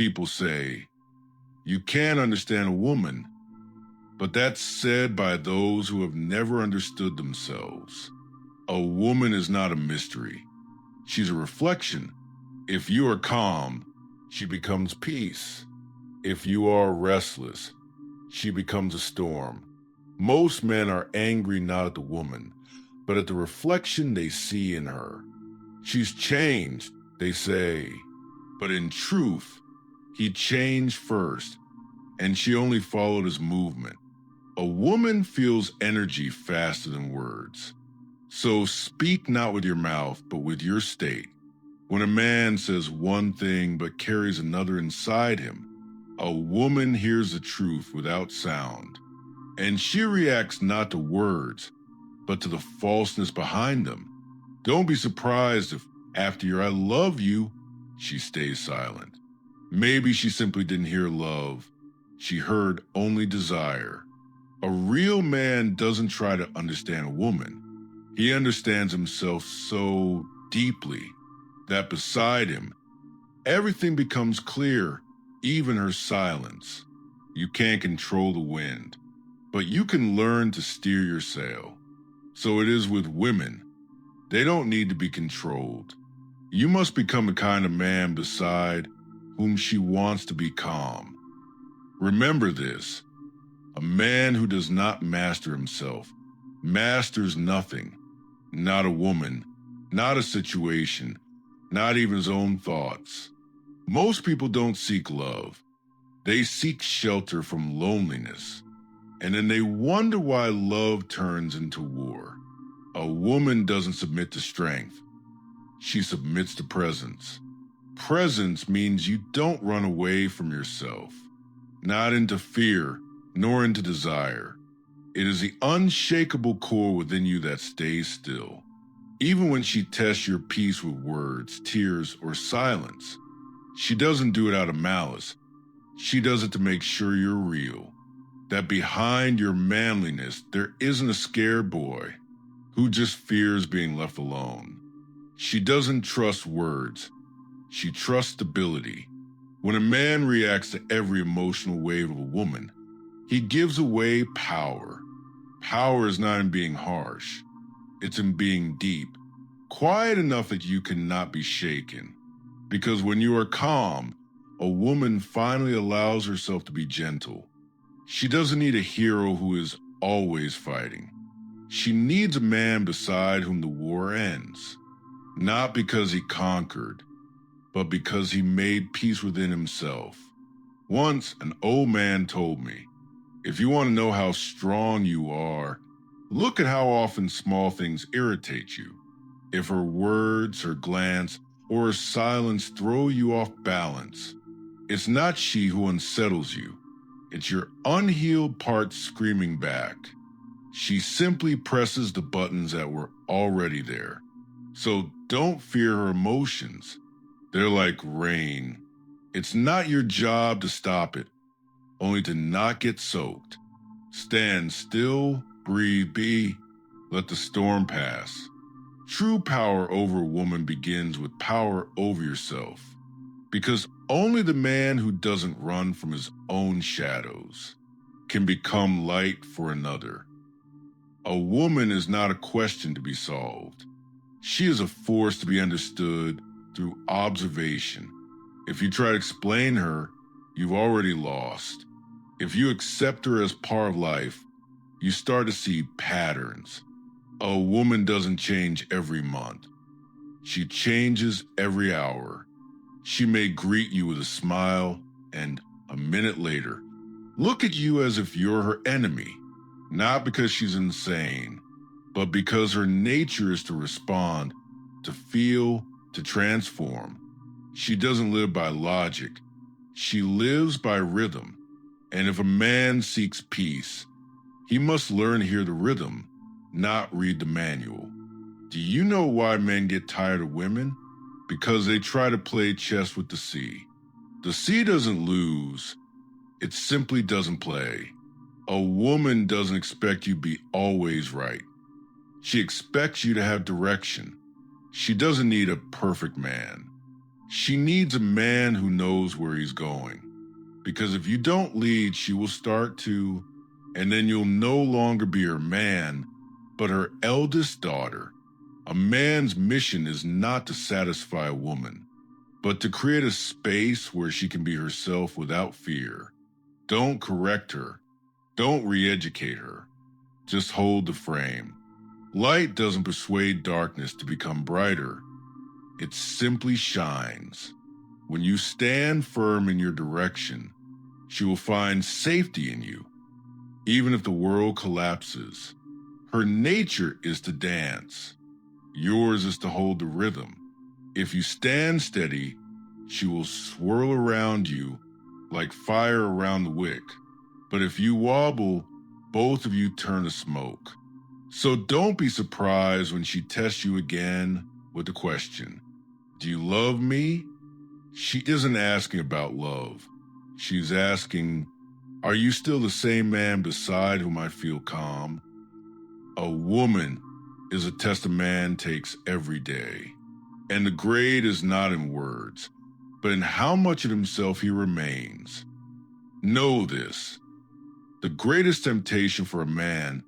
People say, you can't understand a woman, but that's said by those who have never understood themselves. A woman is not a mystery. She's a reflection. If you are calm, she becomes peace. If you are restless, she becomes a storm. Most men are angry not at the woman, but at the reflection they see in her. She's changed, they say, but in truth, he changed first, and she only followed his movement. A woman feels energy faster than words. So speak not with your mouth, but with your state. When a man says one thing but carries another inside him, a woman hears the truth without sound, and she reacts not to words, but to the falseness behind them. Don't be surprised if, after your "I love you," she stays silent. Maybe she simply didn't hear love. She heard only desire. A real man doesn't try to understand a woman. He understands himself so deeply that beside him, everything becomes clear, even her silence. You can't control the wind, but you can learn to steer your sail. So it is with women. They don't need to be controlled. You must become a kind of man beside whom she wants to be calm. Remember this. A man who does not master himself masters nothing. Not a woman, not a situation, not even his own thoughts. Most people don't seek love. They seek shelter from loneliness. And then they wonder why love turns into war. A woman doesn't submit to strength. She submits to presence. Presence means you don't run away from yourself, not into fear, nor into desire. It is the unshakable core within you that stays still. Even when she tests your peace with words, tears, or silence, she doesn't do it out of malice. She does it to make sure you're real. That behind your manliness, there isn't a scared boy who just fears being left alone. She doesn't trust words. She trusts stability. When a man reacts to every emotional wave of a woman, he gives away power. Power is not in being harsh. It's in being deep, quiet enough that you cannot be shaken. Because when you are calm, a woman finally allows herself to be gentle. She doesn't need a hero who is always fighting. She needs a man beside whom the war ends. Not because he conquered, but because he made peace within himself. Once, an old man told me, if you want to know how strong you are, look at how often small things irritate you. If her words, her glance, or her silence throw you off balance, it's not she who unsettles you. It's your unhealed part screaming back. She simply presses the buttons that were already there. So don't fear her emotions. They're like rain. It's not your job to stop it, only to not get soaked. Stand still, breathe, be, let the storm pass. True power over a woman begins with power over yourself, because only the man who doesn't run from his own shadows can become light for another. A woman is not a question to be solved. She is a force to be understood through observation. If you try to explain her, you've already lost. If you accept her as part of life, you start to see patterns. A woman doesn't change every month. She changes every hour. She may greet you with a smile, and a minute later, look at you as if you're her enemy. Not because she's insane, but because her nature is to respond, to feel, to transform. She doesn't live by logic. She lives by rhythm. And if a man seeks peace, he must learn to hear the rhythm, not read the manual. Do you know why men get tired of women? Because they try to play chess with the sea. The sea doesn't lose. It simply doesn't play. A woman doesn't expect you to be always right. She expects you to have direction. She doesn't need a perfect man. She needs a man who knows where he's going. Because if you don't lead, she will start to, and then you'll no longer be her man, but her eldest daughter. A man's mission is not to satisfy a woman, but to create a space where she can be herself without fear. Don't correct her. Don't re-educate her. Just hold the frame. Light doesn't persuade darkness to become brighter. It simply shines. When you stand firm in your direction, she will find safety in you, even if the world collapses. Her nature is to dance. Yours is to hold the rhythm. If you stand steady, she will swirl around you like fire around the wick. But if you wobble, both of you turn to smoke. So don't be surprised when she tests you again with the question, do you love me? She isn't asking about love. She's asking, are you still the same man beside whom I feel calm? A woman is a test a man takes every day. And the grade is not in words, but in how much of himself he remains. Know this. The greatest temptation for a man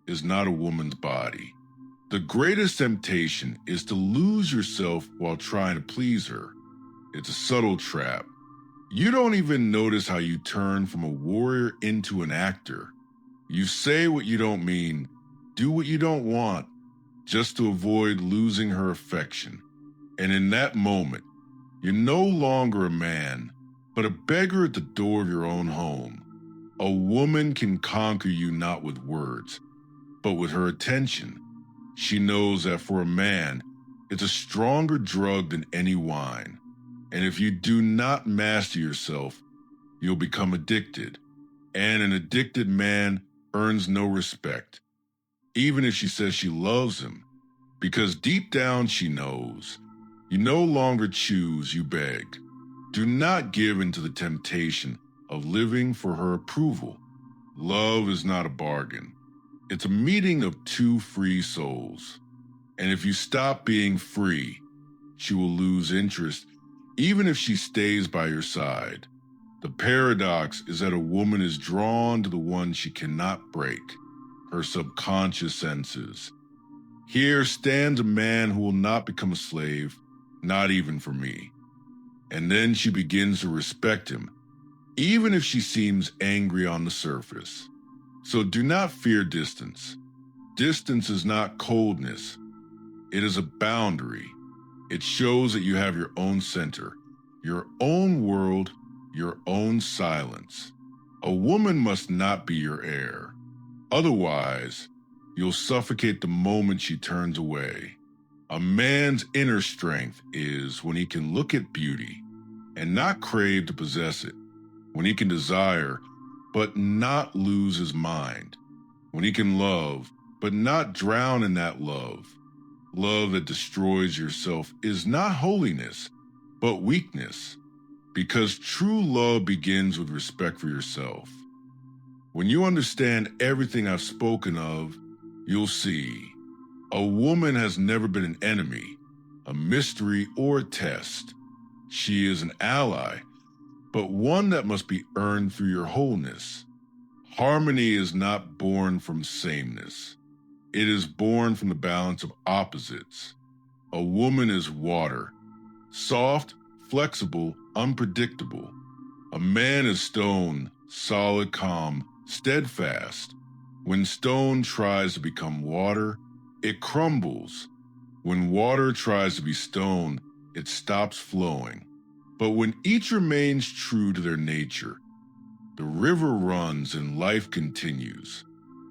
is not a woman's body. The greatest temptation is to lose yourself while trying to please her. It's a subtle trap. You don't even notice how you turn from a warrior into an actor. You say what you don't mean, do what you don't want, just to avoid losing her affection. And in that moment, you're no longer a man, but a beggar at the door of your own home. A woman can conquer you not with words, but with her attention. She knows that for a man, it's a stronger drug than any wine. And if you do not master yourself, you'll become addicted. And an addicted man earns no respect, even if she says she loves him, because deep down she knows. You no longer choose, you beg. Do not give in to the temptation of living for her approval. Love is not a bargain. It's a meeting of two free souls. And if you stop being free, she will lose interest, even if she stays by your side. The paradox is that a woman is drawn to the one she cannot break, her subconscious senses. Here stands a man who will not become a slave, not even for me. And then she begins to respect him, even if she seems angry on the surface. So do not fear distance. Distance is not coldness. It is a boundary. It shows that you have your own center, your own world, your own silence. A woman must not be your heir. Otherwise, you'll suffocate the moment she turns away. A man's inner strength is when he can look at beauty and not crave to possess it, when he can desire but not lose his mind, when he can love but not drown in that love. Love that destroys yourself is not holiness, but weakness, because true love begins with respect for yourself. When you understand everything I've spoken of, you'll see a woman has never been an enemy, a mystery, or a test. She is an ally, but one that must be earned through your wholeness. Harmony is not born from sameness. It is born from the balance of opposites. A woman is water, soft, flexible, unpredictable. A man is stone, solid, calm, steadfast. When stone tries to become water, it crumbles. When water tries to be stone, it stops flowing. But when each remains true to their nature, the river runs and life continues.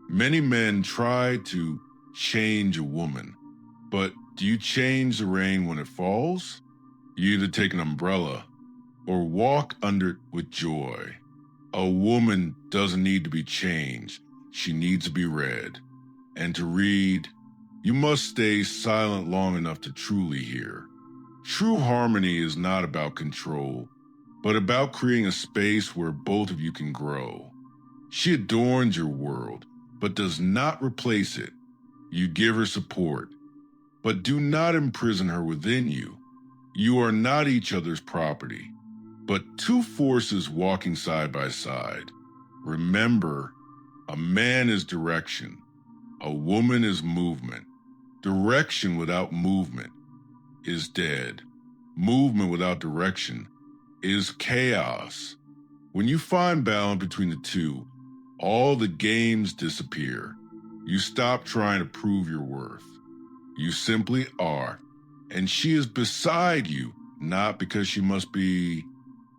Many men try to change a woman, but do you change the rain when it falls? You either take an umbrella or walk under it with joy. A woman doesn't need to be changed. She needs to be read. And to read, you must stay silent long enough to truly hear. True harmony is not about control, but about creating a space where both of you can grow. She adorns your world, but does not replace it. You give her support, but do not imprison her within you. You are not each other's property, but two forces walking side by side. Remember, a man is direction, a woman is movement. Direction without movement is dead. Movement without direction is chaos. When you find balance between the two, all the games disappear. You stop trying to prove your worth. You simply are. And she is beside you, not because she must be,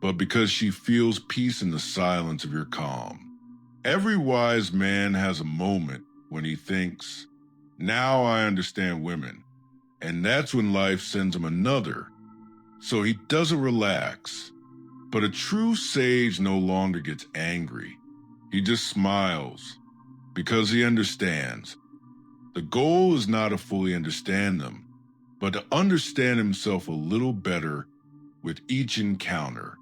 but because she feels peace in the silence of your calm. Every wise man has a moment when he thinks, now I understand women. And that's when life sends him another. So he doesn't relax. But a true sage no longer gets angry. He just smiles because he understands. The goal is not to fully understand them, but to understand himself a little better with each encounter.